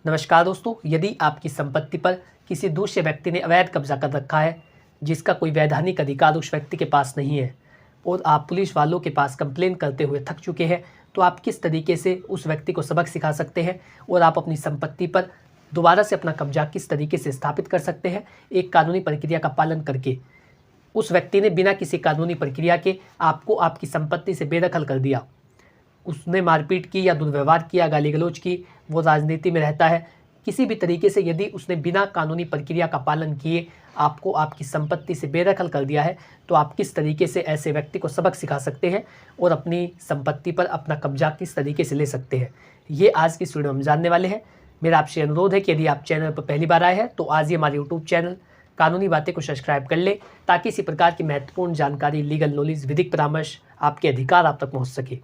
नमस्कार दोस्तों, यदि आपकी संपत्ति पर किसी दूसरे व्यक्ति ने अवैध कब्जा कर रखा है जिसका कोई वैधानिक अधिकार उस व्यक्ति के पास नहीं है और आप पुलिस वालों के पास कंप्लेन करते हुए थक चुके हैं, तो आप किस तरीके से उस व्यक्ति को सबक सिखा सकते हैं और आप अपनी संपत्ति पर दोबारा से अपना कब्जा किस तरीके से स्थापित कर सकते हैं एक कानूनी प्रक्रिया का पालन करके। उस व्यक्ति ने बिना किसी कानूनी प्रक्रिया के आपको आपकी संपत्ति से बेदखल कर दिया, उसने मारपीट की या दुर्व्यवहार किया, गाली गलौज की, वो राजनीति में रहता है, किसी भी तरीके से यदि उसने बिना कानूनी प्रक्रिया का पालन किए आपको आपकी संपत्ति से बेदखल कर दिया है, तो आप किस तरीके से ऐसे व्यक्ति को सबक सिखा सकते हैं और अपनी संपत्ति पर अपना कब्जा किस तरीके से ले सकते हैं, ये आज की इस वीडियो में हम जानने वाले हैं। मेरा आपसे अनुरोध है कि यदि आप चैनल पर पहली बार आए हैं तो आज ही हमारे यूट्यूब चैनल कानूनी बातें को सब्सक्राइब कर ले, ताकि इसी प्रकार की महत्वपूर्ण जानकारी, लीगल नॉलेज, विधिक परामर्श, आपके अधिकार आप तक पहुँच सके।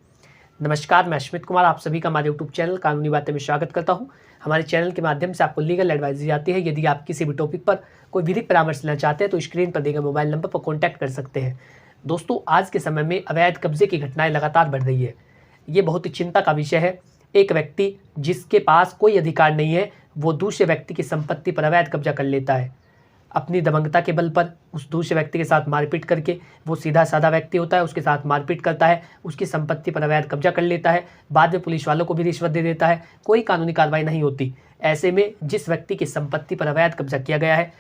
नमस्कार, मैं अश्मित कुमार आप सभी का हमारे यूट्यूब चैनल कानूनी बातें में स्वागत करता हूं। हमारे चैनल के माध्यम से आपको लीगल एडवाइस दी जाती है। यदि आप किसी भी टॉपिक पर कोई विधिक परामर्श लेना चाहते हैं तो स्क्रीन पर दिए गए मोबाइल नंबर पर कॉन्टैक्ट कर सकते हैं। दोस्तों, आज के समय में अवैध कब्जे की घटनाएं लगातार बढ़ रही है। ये बहुत ही चिंता का विषय है। एक व्यक्ति जिसके पास कोई अधिकार नहीं है वो दूसरे व्यक्ति की संपत्ति पर अवैध कब्जा कर लेता है अपनी दबंगता के बल पर। उस दूसरे व्यक्ति के साथ मारपीट करके, वो सीधा साधा व्यक्ति होता है, उसके साथ मारपीट करता है, उसकी संपत्ति पर अवैध कब्जा कर लेता है, बाद में पुलिस वालों को भी रिश्वत दे देता है, कोई कानूनी कार्रवाई नहीं होती। ऐसे में जिस व्यक्ति की संपत्ति पर अवैध कब्जा किया गया है,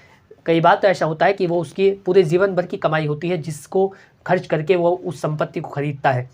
कई बार तो ऐसा होता है कि वो उसकी पूरे जीवन भर की कमाई होती है जिसको खर्च करके वो उस संपत्ति को खरीदता है,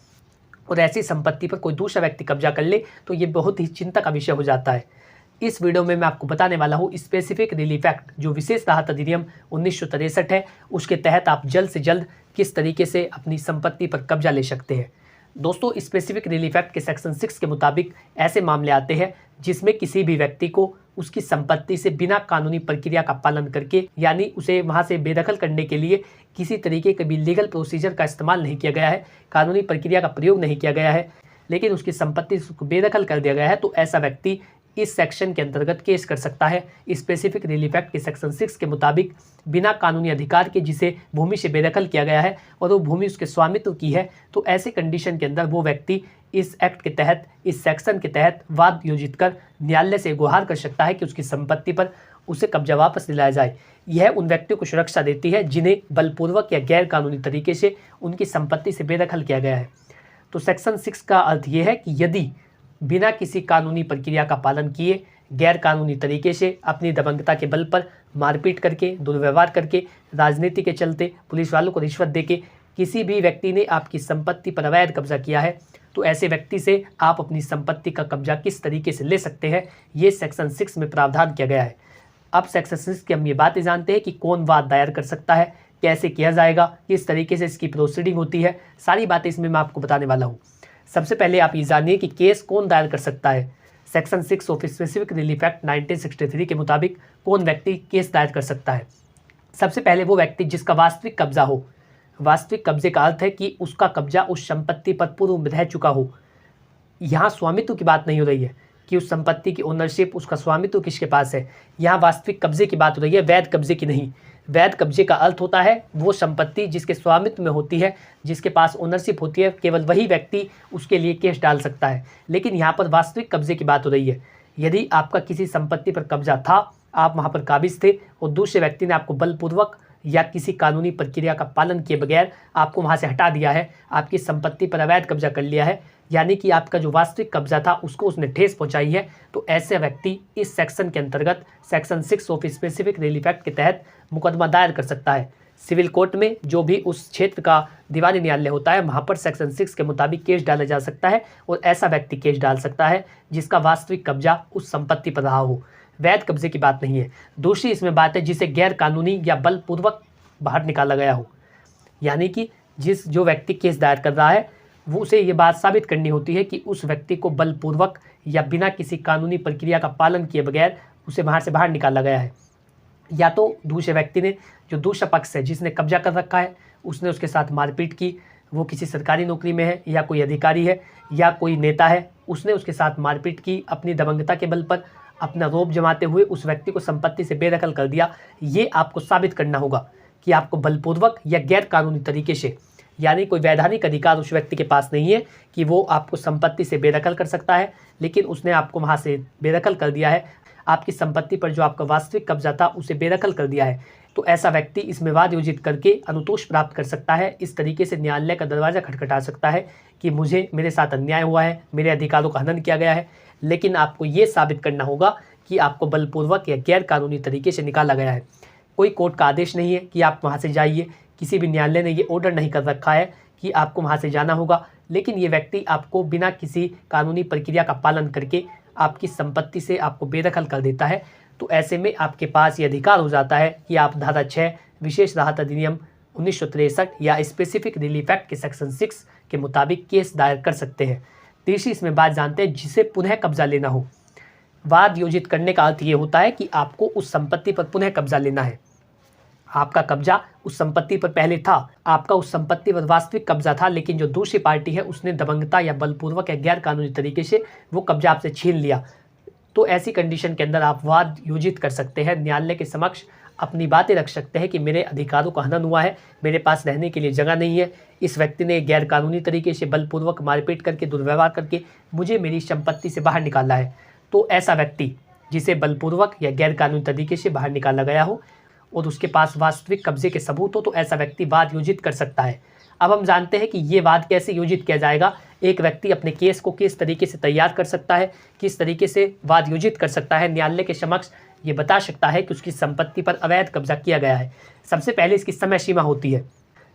और ऐसी संपत्ति पर कोई दूसरा व्यक्ति कब्जा कर ले तो ये बहुत ही चिंता का विषय हो जाता है। इस वीडियो में मैं आपको बताने वाला हूँ स्पेसिफिक रिलीफ एक्ट, जो विशेष राहत अधिनियम 1963 है, उसके तहत आप जल्द से जल्द किस तरीके से अपनी संपत्ति पर कब्जा ले सकते हैं। दोस्तों, स्पेसिफिक रिलीफ एक्ट के सेक्शन 6 के मुताबिक ऐसे मामले आते हैं जिसमें किसी भी व्यक्ति को उसकी संपत्ति से बिना कानूनी प्रक्रिया का पालन करके, यानी उसे वहाँ से बेदखल करने के लिए किसी तरीके के भी लीगल प्रोसीजर का इस्तेमाल नहीं किया गया है, कानूनी प्रक्रिया का प्रयोग नहीं किया गया है, लेकिन उसकी संपत्ति को बेदखल कर दिया गया है, तो ऐसा व्यक्ति इस सेक्शन के अंतर्गत केस कर सकता है। स्पेसिफिक रिलीफ एक्ट के सेक्शन 6 के मुताबिक बिना कानूनी अधिकार के जिसे भूमि से बेदखल किया गया है और वो भूमि उसके स्वामित्व की है, तो ऐसे कंडीशन के अंदर वो व्यक्ति इस एक्ट के तहत, इस सेक्शन के तहत वाद योजित कर न्यायालय से गुहार कर सकता है कि उसकी संपत्ति पर उसे कब्जा वापस दिलाया जाए। यह उन व्यक्तियों को सुरक्षा देती है जिन्हें बलपूर्वक या गैर कानूनी तरीके से उनकी संपत्ति से बेदखल किया गया है। तो सेक्शन 6 का अर्थ ये है कि यदि बिना किसी कानूनी प्रक्रिया का पालन किए गैर कानूनी तरीके से अपनी दबंगता के बल पर मारपीट करके, दुर्व्यवहार करके, राजनीति के चलते, पुलिस वालों को रिश्वत देके किसी भी व्यक्ति ने आपकी संपत्ति पर अवैध कब्जा किया है, तो ऐसे व्यक्ति से आप अपनी संपत्ति का कब्जा किस तरीके से ले सकते हैं, ये सेक्शन 6 में प्रावधान किया गया है। अब सेक्शन 6 की हम ये बातें जानते हैं कि कौन वाद दायर कर सकता है, कैसे किया जाएगा, किस तरीके से इसकी प्रोसीडिंग होती है, सारी बातें इसमें मैं आपको बताने वाला हूँ। सबसे पहले आप ये जानिए कि केस कौन दायर कर सकता है। Section 6 of specific relief act 1963 के मुताबिक कौन व्यक्ति केस दायर कर सकता है। सबसे पहले वो व्यक्ति जिसका वास्तविक कब्जा हो। वास्तविक कब्जे का अर्थ है कि उसका कब्जा उस संपत्ति पर पूर्व में रह चुका हो। यहाँ स्वामित्व की बात नहीं हो रही है कि उस संपत्ति की ओनरशिप, उसका स्वामित्व किसके पास है। यहाँ वास्तविक कब्जे की बात हो रही है, वैध कब्जे की नहीं। वैध कब्जे का अर्थ होता है वो संपत्ति जिसके स्वामित्व में होती है, जिसके पास ओनरशिप होती है, केवल वही व्यक्ति उसके लिए केस डाल सकता है। लेकिन यहाँ पर वास्तविक कब्जे की बात हो रही है। यदि आपका किसी संपत्ति पर कब्जा था, आप वहाँ पर काबिज थे और दूसरे व्यक्ति ने आपको बलपूर्वक या किसी कानूनी प्रक्रिया का पालन किए बगैर आपको वहाँ से हटा दिया है, आपकी संपत्ति पर अवैध कब्जा कर लिया है, यानी कि आपका जो वास्तविक कब्जा था उसको उसने ठेस पहुंचाई है, तो ऐसे व्यक्ति इस सेक्शन के अंतर्गत section 6 of specific relief act के तहत मुकदमा दायर कर सकता है। सिविल कोर्ट में जो भी उस क्षेत्र का दीवानी न्यायालय होता है, वहाँ पर सेक्शन 6 के मुताबिक केस डाला जा सकता है, और ऐसा व्यक्ति केस डाल सकता है जिसका वास्तविक कब्जा उस संपत्ति पर रहा हो। वैध कब्जे की बात नहीं है। दूसरी इसमें बात है जिसे गैर कानूनी या बलपूर्वक बाहर निकाला गया हो, यानी कि जो व्यक्ति केस दायर कर रहा है वो उसे ये बात साबित करनी होती है कि उस व्यक्ति को बलपूर्वक या बिना किसी कानूनी प्रक्रिया का पालन किए बगैर उसे वहाँ से बाहर निकाला गया है। या तो दूसरे व्यक्ति ने, जो दूसरा पक्ष है जिसने कब्जा कर रखा है, उसने उसके साथ मारपीट की, वो किसी सरकारी नौकरी में है या कोई अधिकारी है या कोई नेता है, उसने उसके साथ मारपीट की, अपनी दबंगता के बल पर अपना रौब जमाते हुए उस व्यक्ति को संपत्ति से बेदखल कर दिया। ये आपको साबित करना होगा कि आपको बलपूर्वक या गैर कानूनी तरीके से, यानी कोई वैधानिक अधिकार उस व्यक्ति के पास नहीं है कि वो आपको संपत्ति से बेदखल कर सकता है, लेकिन उसने आपको वहाँ से बेदखल कर दिया है, आपकी संपत्ति पर जो आपका वास्तविक कब्जा था उसे बेदखल कर दिया है, तो ऐसा व्यक्ति इसमें वाद योजित करके अनुतोष प्राप्त कर सकता है। इस तरीके से न्यायालय का दरवाज़ा खटखटा सकता है कि मेरे साथ अन्याय हुआ है, मेरे अधिकारों का हनन किया गया है, लेकिन आपको ये साबित करना होगा कि आपको बलपूर्वक या गैर कानूनी तरीके से निकाला गया है। कोई कोर्ट का आदेश नहीं है कि आप वहाँ से जाइए, किसी भी न्यायालय ने ये ऑर्डर नहीं कर रखा है कि आपको वहाँ से जाना होगा, लेकिन ये व्यक्ति आपको बिना किसी कानूनी प्रक्रिया का पालन करके आपकी संपत्ति से आपको बेदखल कर देता है। तो ऐसे में आपके पास ये अधिकार हो जाता है कि आप धारा 6 विशेष राहत अधिनियम 1963 या स्पेसिफिक रिलीफ एक्ट के सेक्शन 6 के मुताबिक केस दायर कर सकते हैं। तीसरी इसमें बात जानते हैं जिसे पुनः कब्जा लेना हो। वाद योजित करने का अर्थ ये होता है कि आपको उस संपत्ति पर पुनः कब्जा लेना है। आपका कब्जा उस संपत्ति पर पहले था, आपका उस संपत्ति पर वास्तविक कब्जा था, लेकिन जो दूसरी पार्टी है उसने दबंगता या बलपूर्वक या गैर कानूनी तरीके से वो कब्जा आपसे छीन लिया। तो ऐसी कंडीशन के अंदर आप वाद योजित कर सकते हैं, न्यायालय के समक्ष अपनी बातें रख सकते हैं कि मेरे अधिकारों का हनन हुआ है, मेरे पास रहने के लिए जगह नहीं है, इस व्यक्ति ने गैर कानूनी तरीके से बलपूर्वक मारपीट करके दुर्व्यवहार करके मुझे मेरी संपत्ति से बाहर निकाला है। तो ऐसा व्यक्ति जिसे बलपूर्वक या गैर कानूनी तरीके से बाहर निकाला गया हो और उसके पास वास्तविक कब्जे के सबूत हो, तो ऐसा व्यक्ति वाद योजित कर सकता है। अब हम जानते हैं कि ये वाद कैसे योजित किया जाएगा। एक व्यक्ति अपने केस को किस तरीके से तैयार कर सकता है, किस तरीके से वाद योजित कर सकता है, न्यायालय के समक्ष ये बता सकता है कि उसकी संपत्ति पर अवैध कब्जा किया गया है। सबसे पहले इसकी समय सीमा होती है।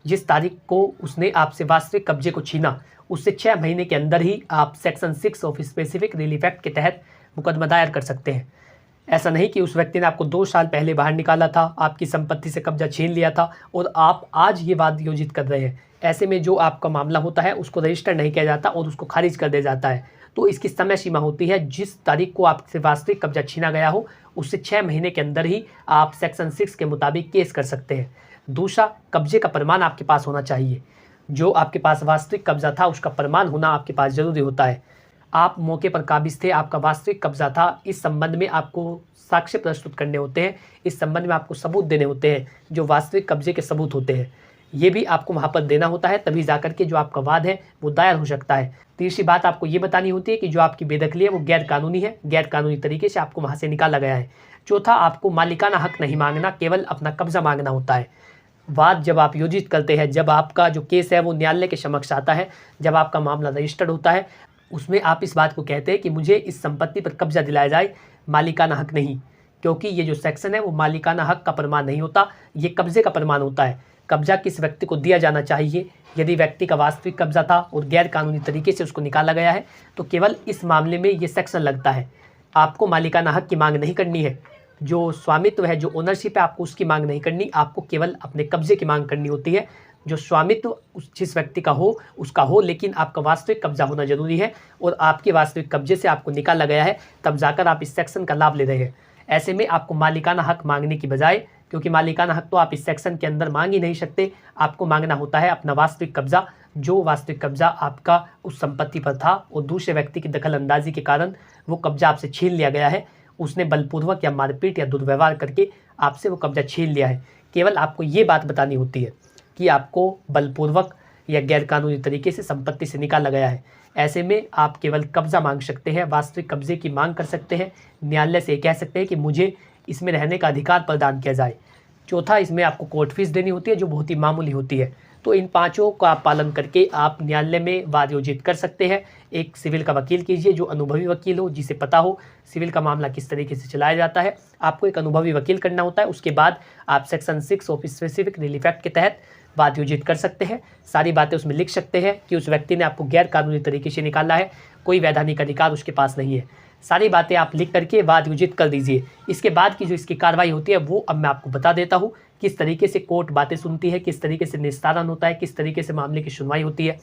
जिस तारीख को उसने आपसे वास्तविक कब्जे को छीना, उससे 6 महीने के अंदर ही आप section 6 of specific relief act के तहत मुकदमा दायर कर सकते हैं। ऐसा नहीं कि उस व्यक्ति ने आपको 2 साल पहले बाहर निकाला था, आपकी संपत्ति से कब्जा छीन लिया था और आप आज ये वाद योजित कर रहे हैं। ऐसे में जो आपका मामला होता है उसको रजिस्टर नहीं किया जाता और उसको खारिज कर दिया जाता है। तो इसकी समय सीमा होती है, जिस तारीख को आपसे वास्तविक कब्जा छीना गया हो उससे 6 महीने के अंदर ही आप सेक्शन 6 के मुताबिक केस कर सकते हैं। दूसरा, कब्जे का प्रमाण आपके पास होना चाहिए। जो आपके पास वास्तविक कब्जा था उसका प्रमाण होना आपके पास ज़रूरी होता है। आप मौके पर काबिज थे, आपका वास्तविक कब्जा था, इस संबंध में आपको साक्ष्य प्रस्तुत करने होते हैं, इस संबंध में आपको सबूत देने होते हैं जो वास्तविक कब्जे के सबूत होते हैं। ये भी आपको वहाँ पर देना होता है, तभी जाकर के जो आपका वाद है वो दायर हो सकता है। तीसरी बात आपको ये बतानी होती है कि जो आपकी बेदखली है वो गैर कानूनी है, गैर कानूनी तरीके से आपको वहाँ से निकाला गया है। चौथा, आपको मालिकाना हक नहीं मांगना, केवल अपना कब्जा मांगना होता है। वाद जब आप योजित करते हैं, जब आपका जो केस है वो न्यायालय के समक्ष आता है, जब आपका मामला रजिस्टर्ड होता है, उसमें आप इस बात को कहते हैं कि मुझे इस संपत्ति पर कब्जा दिलाया जाए, मालिकाना हक नहीं। क्योंकि ये जो सेक्शन है वो मालिकाना हक का प्रमाण नहीं होता, ये कब्जे का प्रमाण होता है। कब्जा किस व्यक्ति को दिया जाना चाहिए, यदि व्यक्ति का वास्तविक कब्जा था और गैर कानूनी तरीके से उसको निकाला गया है, तो केवल इस मामले में ये सेक्शन लगता है। आपको मालिकाना हक की मांग नहीं करनी है, जो स्वामित्व है, जो ओनरशिप है, आपको उसकी मांग नहीं करनी, आपको केवल अपने कब्जे की मांग करनी होती है। जो स्वामित्व जिस व्यक्ति का हो उसका हो, लेकिन आपका वास्तविक कब्जा होना जरूरी है और आपके वास्तविक कब्जे से आपको निकाला गया है, तब जाकर आप इस सेक्शन का लाभ ले रहे हैं। ऐसे में आपको मालिकाना हक मांगने की बजाय, क्योंकि मालिकाना हक तो आप इस सेक्शन के अंदर मांग ही नहीं सकते, आपको मांगना होता है अपना वास्तविक कब्जा, जो वास्तविक कब्जा आपका उस संपत्ति पर था और दूसरे व्यक्ति की दखल अंदाजी के कारण वो कब्जा आपसे छीन लिया गया है। उसने बलपूर्वक या मारपीट या दुर्व्यवहार करके आपसे वो कब्जा छीन लिया है। केवल आपको ये बात बतानी होती है कि आपको बलपूर्वक या गैरकानूनी तरीके से संपत्ति से निकाला गया है। ऐसे में आप केवल कब्जा मांग सकते हैं, वास्तविक कब्जे की मांग कर सकते हैं, न्यायालय से कह सकते हैं कि मुझे इसमें रहने का अधिकार प्रदान किया जाए। चौथा, इसमें आपको कोर्ट फीस देनी होती है जो बहुत ही मामूली होती है। तो इन पांचों का पालन करके आप न्यायालय में वाद योजित कर सकते हैं। एक सिविल का वकील कीजिए जो अनुभवी वकील हो, जिसे पता हो सिविल का मामला किस तरीके से चलाया जाता है। आपको एक अनुभवी वकील करना होता है। उसके बाद आप section 6 of specific relief act के तहत वाद योजित कर सकते हैं। सारी बातें उसमें लिख सकते हैं कि उस व्यक्ति ने आपको गैर कानूनी तरीके से निकाला है, कोई वैधानिक अधिकार उसके पास नहीं है। सारी बातें आप लिख करके वाद योजित कर दीजिए। इसके बाद की जो इसकी कार्रवाई होती है वो अब मैं आपको बता देता हूँ, किस तरीके से कोर्ट बातें सुनती है, किस तरीके से निस्तारण होता है, किस तरीके से मामले की सुनवाई होती है।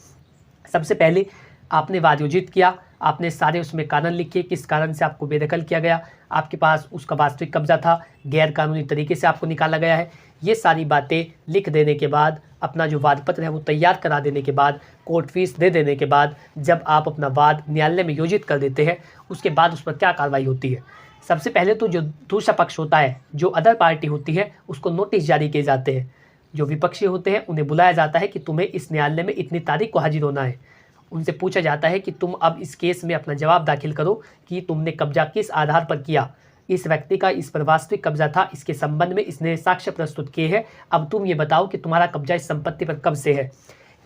सबसे पहले आपने वाद योजित किया, आपने सारे उसमें कारण लिखे, किस कारण से आपको बेदखल किया गया, आपके पास उसका वास्तविक कब्जा था, गैर कानूनी तरीके से आपको निकाला गया है। ये सारी बातें लिख देने के बाद, अपना जो वाद पत्र है वो तैयार करा देने के बाद, कोर्ट फीस दे देने के बाद, जब आप अपना वाद न्यायालय में योजित कर देते हैं, उसके बाद उस पर क्या कार्रवाई होती है। सबसे पहले तो जो दूसरा पक्ष होता है, जो अदर पार्टी होती है, उसको नोटिस जारी किए जाते हैं। जो विपक्षी होते हैं उन्हें बुलाया जाता है कि तुम्हें इस न्यायालय में इतनी तारीख को हाजिर होना है। उनसे पूछा जाता है कि तुम अब इस केस में अपना जवाब दाखिल करो कि तुमने कब्जा किस आधार पर किया। इस व्यक्ति का इस पर वास्तविक कब्जा था, इसके संबंध में इसने साक्ष्य प्रस्तुत किए हैं। अब तुम ये बताओ कि तुम्हारा कब्जा इस संपत्ति पर कब से है।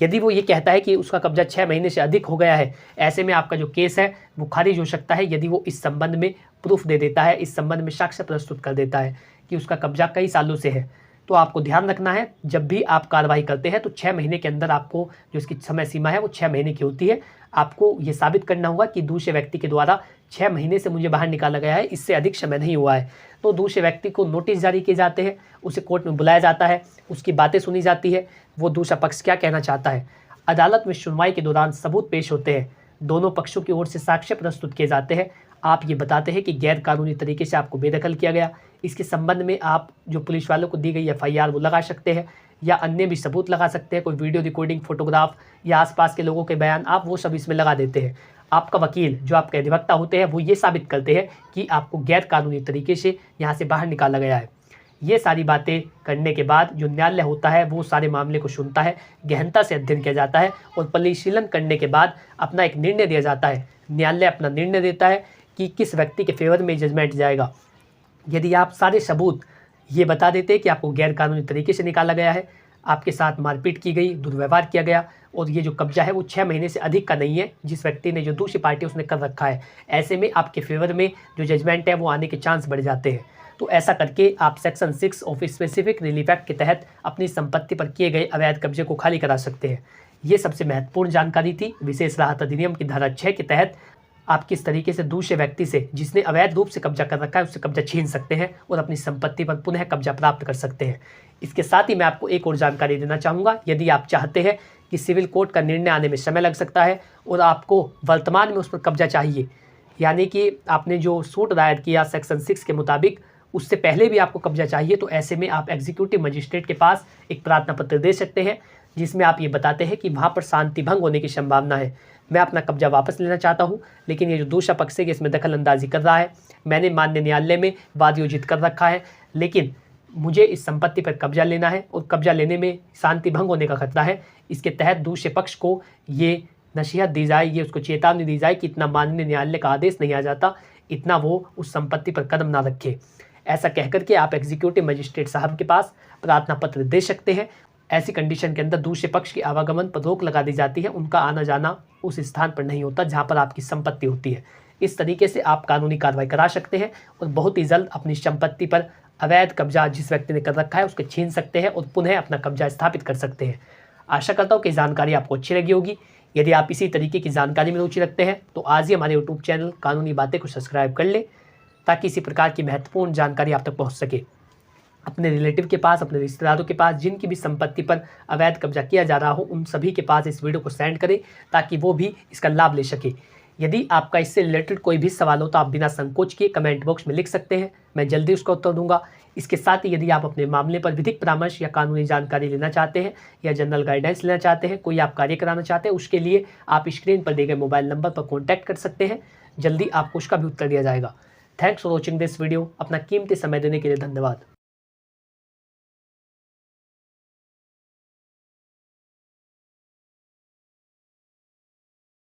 यदि वो ये कहता है कि उसका कब्जा 6 महीने से अधिक हो गया है, ऐसे में आपका जो केस है वो खारिज हो सकता है यदि वो इस संबंध में प्रूफ दे देता है, इस संबंध में साक्ष्य प्रस्तुत कर देता है कि उसका कब्जा कई सालों से है। तो आपको ध्यान रखना है, जब भी आप कार्रवाई करते हैं तो 6 महीने के अंदर आपको जो इसकी समय सीमा है वो 6 महीने की होती है। आपको ये साबित करना होगा कि दूसरे व्यक्ति के द्वारा 6 महीने से मुझे बाहर निकाला गया है, इससे अधिक समय नहीं हुआ है। तो दूसरे व्यक्ति को नोटिस जारी किए जाते हैं, उसे कोर्ट में बुलाया जाता है, उसकी बातें सुनी जाती है, वो दूसरा पक्ष क्या कहना चाहता है। अदालत में सुनवाई के दौरान सबूत पेश होते हैं, दोनों पक्षों की ओर से साक्ष्य प्रस्तुत किए जाते हैं। आप ये बताते हैं कि गैर कानूनी तरीके से आपको बेदखल किया गया। इसके संबंध में आप जो पुलिस वालों को दी गई FIR वो लगा सकते हैं, या अन्य भी सबूत लगा सकते हैं, कोई वीडियो रिकॉर्डिंग, फोटोग्राफ या आसपास के लोगों के बयान, आप वो सब इसमें लगा देते हैं। आपका वकील जो आपके अधिवक्ता होते हैं वो ये साबित करते हैं कि आपको गैर कानूनी तरीके से यहाँ से बाहर निकाला गया है। ये सारी बातें करने के बाद जो न्यायालय होता है वो सारे मामले को सुनता है, गहनता से अध्ययन किया जाता है और परिशीलन करने के बाद अपना एक निर्णय दिया जाता है। न्यायालय अपना निर्णय देता है कि किस व्यक्ति के फेवर में जजमेंट जाएगा। यदि आप सारे सबूत ये बता देते हैं कि आपको गैर कानूनी तरीके से निकाला गया है, आपके साथ मारपीट की गई, दुर्व्यवहार किया गया और ये जो कब्जा है वो 6 महीने से अधिक का नहीं है, जिस व्यक्ति ने जो दूसरी पार्टी उसने कर रखा है, ऐसे में आपके फेवर में जो जजमेंट है वो आने के चांस बढ़ जाते हैं। तो ऐसा करके आप section 6 of specific relief act के तहत अपनी संपत्ति पर किए गए अवैध कब्जे को खाली करा सकते हैं। ये सबसे महत्वपूर्ण जानकारी थी। विशेष राहत अधिनियम की धारा 6 के तहत आप किस तरीके से दूसरे व्यक्ति से जिसने अवैध रूप से कब्जा कर रखा है उससे कब्जा छीन सकते हैं और अपनी संपत्ति पर पुनः कब्जा प्राप्त कर सकते हैं। इसके साथ ही मैं आपको एक और जानकारी देना चाहूँगा। यदि आप चाहते हैं कि सिविल कोर्ट का निर्णय आने में समय लग सकता है और आपको वर्तमान में उस पर कब्जा चाहिए, यानी कि आपने जो सूट दायर किया सेक्शन 6 के मुताबिक उससे पहले भी आपको कब्जा चाहिए, तो ऐसे में आप एग्जीक्यूटिव मजिस्ट्रेट के पास एक प्रार्थना पत्र दे सकते हैं जिसमें आप ये बताते हैं कि वहाँ पर शांति भंग होने की संभावना है, मैं अपना कब्जा वापस लेना चाहता हूँ, लेकिन ये जो दूसरा पक्ष है कि इसमें दखल अंदाजी कर रहा है, मैंने माननीय न्यायालय में वाद योजित कर रखा है, लेकिन मुझे इस संपत्ति पर कब्जा लेना है और कब्जा लेने में शांति भंग होने का खतरा है। इसके तहत दूसरे पक्ष को ये नसीहत दी जाए, ये उसको चेतावनी दी जाए कि इतना माननीय न्यायालय का आदेश नहीं आ जाता, इतना वो उस संपत्ति पर कदम ना रखे। ऐसा कहकर के आप एग्जीक्यूटिव मजिस्ट्रेट साहब के पास प्रार्थना पत्र दे सकते हैं। ऐसी कंडीशन के अंदर दूसरे पक्ष के आवागमन पर रोक लगा दी जाती है, उनका आना जाना उस स्थान पर नहीं होता जहां पर आपकी संपत्ति होती है। इस तरीके से आप कानूनी कार्रवाई करा सकते हैं और बहुत ही जल्द अपनी संपत्ति पर अवैध कब्जा जिस व्यक्ति ने कर रखा है उसके छीन सकते हैं और पुनः अपना कब्जा स्थापित कर सकते हैं। आशा करता हूँ कि जानकारी आपको अच्छी लगी होगी। यदि आप इसी तरीके की जानकारी में रुचि रखते हैं तो आज ही हमारे यूट्यूब चैनल कानूनी बातें को सब्सक्राइब कर ले, ताकि इसी प्रकार की महत्वपूर्ण जानकारी आप तक पहुँच सके। अपने रिलेटिव के पास, अपने रिश्तेदारों के पास जिनकी भी संपत्ति पर अवैध कब्जा किया जा रहा हो, उन सभी के पास इस वीडियो को सेंड करें ताकि वो भी इसका लाभ ले सके। यदि आपका इससे रिलेटेड कोई भी सवाल हो तो आप बिना संकोच किए कमेंट बॉक्स में लिख सकते हैं, मैं जल्दी उसका उत्तर दूंगा। इसके साथ ही यदि आप अपने मामले पर विधिक परामर्श या कानूनी जानकारी लेना चाहते हैं या जनरल गाइडेंस लेना चाहते हैं, कोई आप कार्य कराना चाहते हैं, उसके लिए आप स्क्रीन पर दिए गए मोबाइल नंबर पर कॉन्टैक्ट कर सकते हैं। जल्दी आपको उसका भी उत्तर दिया जाएगा। Thanks for watching this video. अपना कीमती समय देने के लिए धन्यवाद।